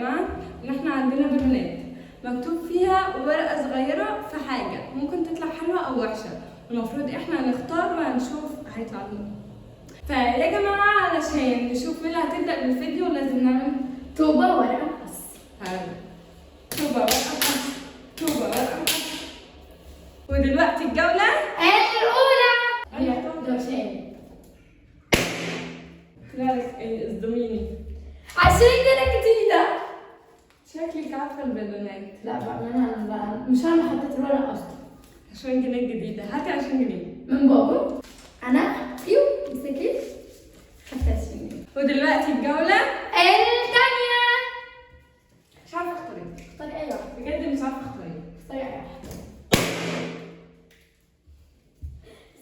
جماعه ان احنا عندنا بالونات مكتوب فيها ورقه صغيره في حاجه ممكن تطلع حلوه او وحشه، المفروض احنا نختار وهنشوف هيطلع لنا. فيا جماعه علشان نشوف مين اللي هتبدا بالفيديو لازم نعمل طوبه ورقه بس. طوبه ورقه بس، طوبه ورقه بس. ودلوقتي الجوله الاولى هي دوشين. لا اصدميني عشان كده جديده. شكلك عارفه البالونات. لا بقى انا مش انا حطيت الورقه اصلا. 20 جنيه جديده، هاتي 20 جنيه من بابا. انا فيو مسكي خدت 20 جنيه. ودلوقتي الجوله الثانيه. مش عارفه اختاري. اختاري اي واحده. بجد مش عارفه اختاري. اختاري اي واحده.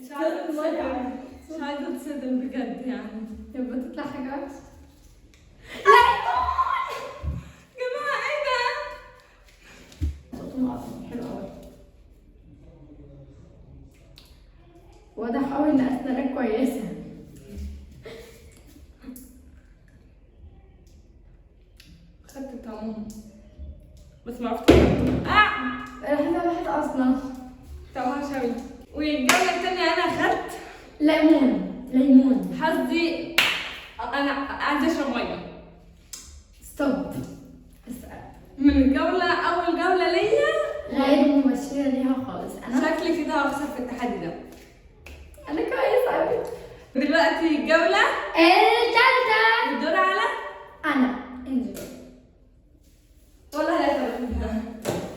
مش عايزه اتصدم، مش عايزه اتصدم بجد يعني. يبقى تطلع حاجه وحشه. لا جماعه ايه ده؟ صوتهم عظيم حلو قوي. واضح قوي ان اسنانك كويسه. خدت طعمهم بس ما عرفتش ريحتها واحده اصلا. طعمها شوي. والجوله الثانيه انا اخدت ليمون. حظي انا عايزه اشرب ميه. ستوب. من الجوله اول جوله ليا غير مبشره ليها خالص. انا شكلي كده هخسر في التحدي ده. انا كويسه قوي. دلوقتي الجوله الثالثه. الدور على انا انجي. والله لا تبقى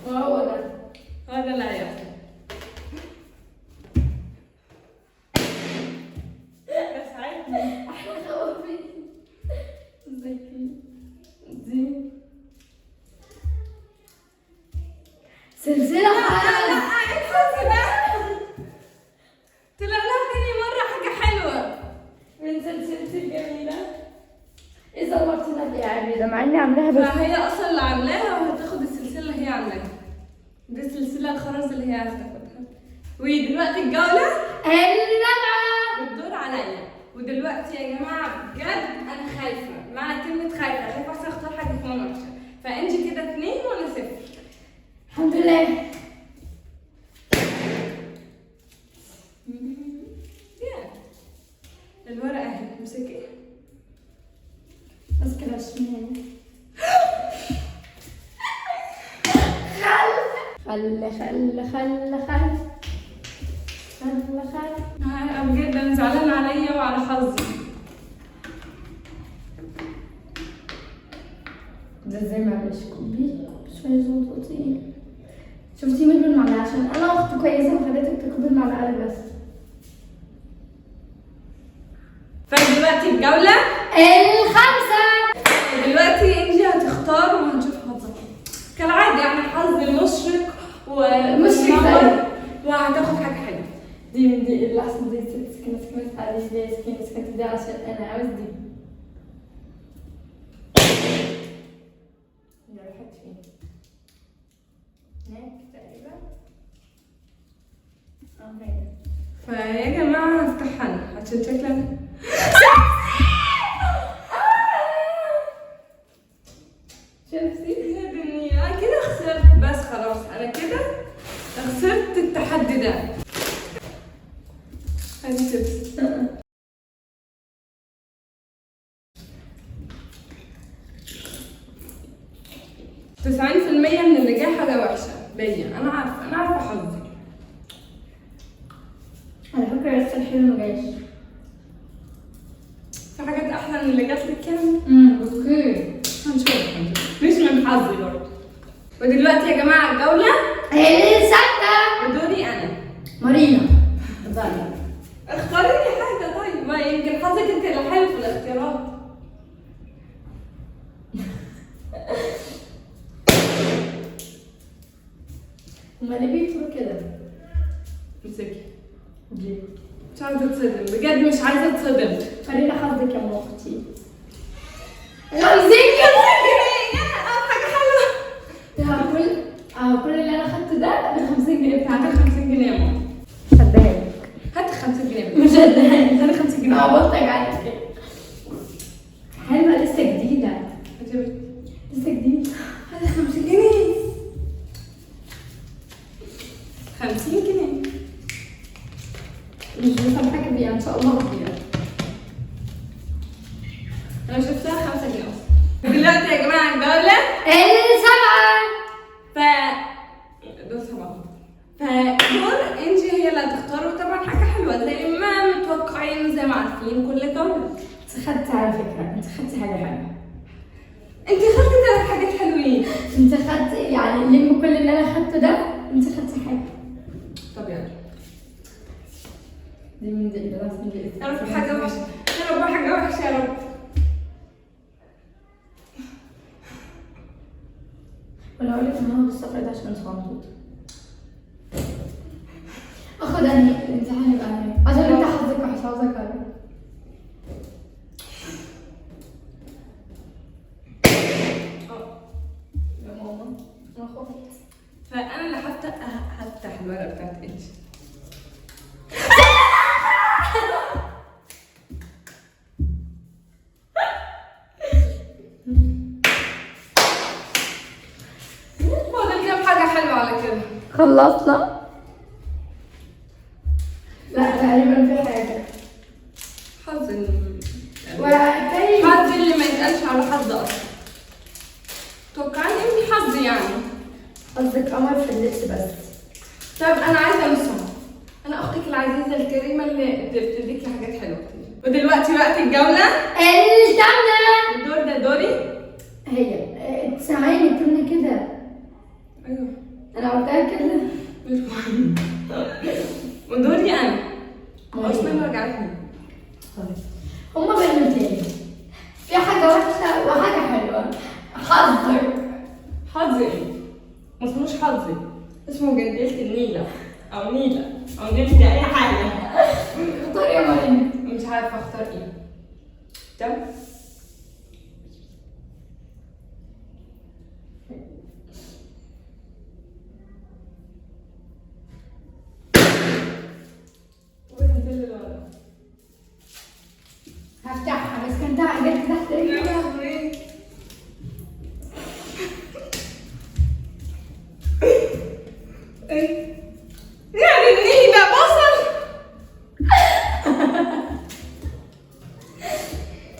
وهو ده. هذا اللي هيحصل. بس عادي. احنا خوافين. ازيكي؟ دي سلسلة حلوة. طلع لها تاني مرة حاجة حلوة من سلسلتي الجميلة. إذا مرتنا بيعمل ده مع إني عاملاها بس. فهي أصلا اللي عاملاها وهتاخد السلسلة اللي هي عاملاها. دي السلسلة الخرز اللي هي هتاخدها. ودلوقتي الجولة الرابعة. بتدور عليا. ودلوقتي يا جماعة بجد أنا خايفة. معنى كلمة خايفة أصلا أختار حاجة كمان وحشة. فأنجي كده 2 وأنا 0. الحمد لله. الورقة اهي امسكي. ماسكة الشمال. خل. بجد انا زعلانة عليا وعلى حظي. ده ازاي معلش كوبي شوية زنطوطين. شفتي مين بالمعلقة عشان أنا أخت كويسة وخليتك تكبي المعلقة بس. فدلوقتي الجولة الخامسة. دلوقتي انجي هتختار وهنشوف حظها كالعادة يعني حظ المشرق مشرق وهتاخد حاجة حلوة. دي من دي اللي أحسن دي سكنت على دي سكنت دي عشان أنا عاوز دي. يلا حط فين؟ هناك تقريبا. هنا. فيا جماعة هفتحها انا عشان شكلها شفتي؟ يا دنيا انا كده خسرت. بس خلاص انا كده خسرت التحدي ده. هذه تبس. 90% من اللي جاي حاجة وحشة ليا. أنا عارفة حظي. على فكرة لسه الحلو مجاش. في حاجات أحلى من اللي جاتلك يعني؟ اوكي. هنشوف مش من حظي برضه. ودلوقتي يا جماعة الجولة الستة. ودوري أنا. مارينا. اتفضلي. اختاري لي حاجة طيب، ما يمكن حظك أنت اللي حلو في الاختيارات. هما ليه بيقولوا كده؟ امسكي. ليه؟ مش عايزة اتصدم، بجد مش عايزة اتصدم. خلينا حظك يا ام اختي. 50 جنيه. حاجة حلوة. كل اللي انا خدته ده ب 50 جنيه بتاعتك. هاتي 50 جنيه يا ماما. صدقني. هاتي 50 جنيه. مش صدقني. هاتي 50 جنيه. عبطتك عليك. حلوة لسه جديدة. هاتي لسه جديد. هذا 50 جنيه. 50 جنيه. مش بسامحك بيها ان شاء الله بيها. انا شفتها 5 جنيه اصلا. دلوقتي يا جماعه الجوله السبعة. دول 7. فدور انجي هي اللي هتختار، وطبعا حاجه حلوه زي ما متوقعين زي ما عارفين كل جوله. انت خدتي على فكرة، انت خدتي حاجة حلوة. انت خدتي 3 حاجات حلوين. انت خدتي يعني لم كل اللي انا خدته ده، انت خدتي حاجة. طب يلا. دي من دي ده من دي. يا رب حاجه وحشه، يا رب حاجه وحشه يا رب. ولا اقول لك ان انا بالسفر ده عشان مش مبسوطة. اخد انهي الامتحان يبقى انهي عشان انت حظك وحش. عاوزة اكرر. يا ماما انا خفت. فانا اللي هفتح الورقه بتاعت انجي. فاضل كام حاجه حلوه على كده. خلصنا؟ لا تقريبا في حاجة. حظ وتاني حظ اللي ما يتقالش على حظ اصلا. توقعني اني حظ يعني. قصدك قمر في اللبس بس. طب انا عايزه نصها. انا اختك العزيزه الكريمه اللي بتديكي حاجات حلوه كتير. ودلوقتي وقت الجوله. الجنة. الدور ده دوري. هي سامعيني بتقولي كده. ايوه انا قلتها كده. مش مهم. ودوري انا. اصلا رجعتني. هما بنتين، في حاجة وحشة وحاجة حلوة. حظك. حظي ايه؟ ما اسموش حظي، اسمه جندلة النيلة او نيلة او نيلة اي حاجة. اختار يا مريم. مش عارفة اختار ايه. طب هفتحها بس كان جت تحت يا رجلي. لهوي. يعني النيلة بصل.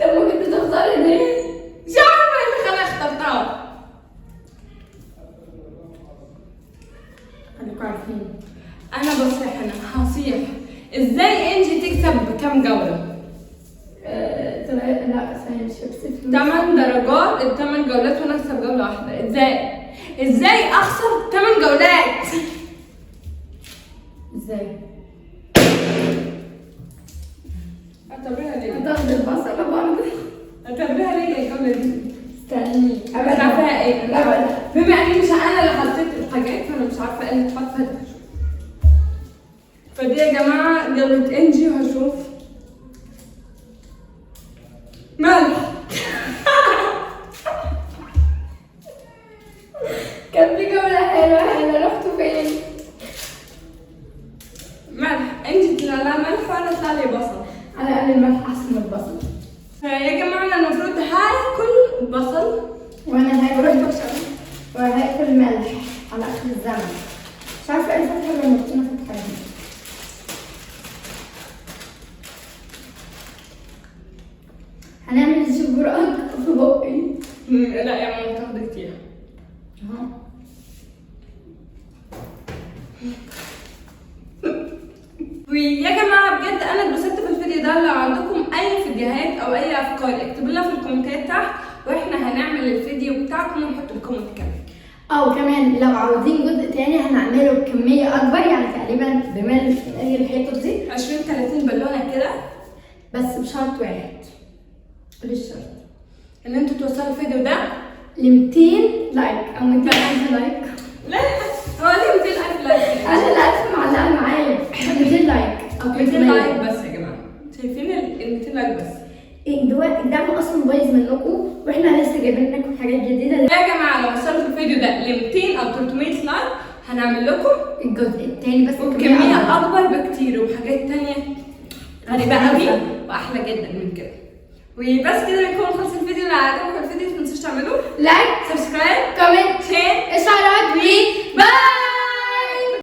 طب ممكن تختاري دي؟ مش عارفة ايه اللي خلاها اخترتها. خليكوا عارفين. انا بصيح، انا هصيح. ازاي انجي تكسب كام جولة؟ لا ثانية مش هكسب فلوس. 8 درجات ال8 جولات وانا اكسب جولة واحدة. ازاي اخسر 8 جولات؟ ازاي؟ اعتبرها ليه؟ هتاخد البصلة برضه. اعتبرها ليه الجولة دي؟ استني. مش عارفة ايه. أبدا. بما اني مش انا اللي حطيت الحاجات فانا مش عارفة ايه اللي اتحط فيها. فدي يا جماعة جولة انجي وهشوف ملح. كان في جولة حلوة رحتوا فين؟ ملح. انجي طلع لها ملح وانا طلع لي بصل. على الأقل الملح أحسن من البصل. فيا جماعة انا المفروض هاكل بصل وأنا هاكل ملح على آخر الزمن. مش عارفة ايه الفتحة اللي مرتنا فتحة دي. هنعمل الجبرات في بقي. لا يا ماما تاخدي كتير. ويا جماعه بجد انا اتبسطت في الفيديو ده. لو عندكم اي فيديوهات او اي افكار اكتبوا لنا في الكومنتات تحت، واحنا هنعمل الفيديو بتاعكم ونحط الكومنت كمان. كمان لو عاوزين جزء تاني هنعمله بكمية أكبر، يعني تقريبا بمال الحيطة دي 20-30 بالونه كده، بس بشرط واحد. ايه الشرط؟ ان انتوا توصلوا الفيديو ده ل 200 لايك أو 200,000 لايك. لا هو ليه 200,000 لايك؟ أنا الألف معلقة معايا 200 لايك أو 200 لايك بس يا جماعه. شايفين ال 200 لايك بس. دلوقتي الدعم اصلا بايظ منكم، واحنا لسه جايبين لكم حاجات جديده. يا جماعه لو وصلوا في الفيديو ده ل 200 او 300 لايك هنعمل لكم الجزء الثاني بس وبكميه اكبر بكتير وبحاجات تانية غريبه قوي واحلى جدا من كده. وبس كده بنكون خلص الفيديو. لو عجبكم الفيديو متنسوش تعملوا لايك subscribe كومنت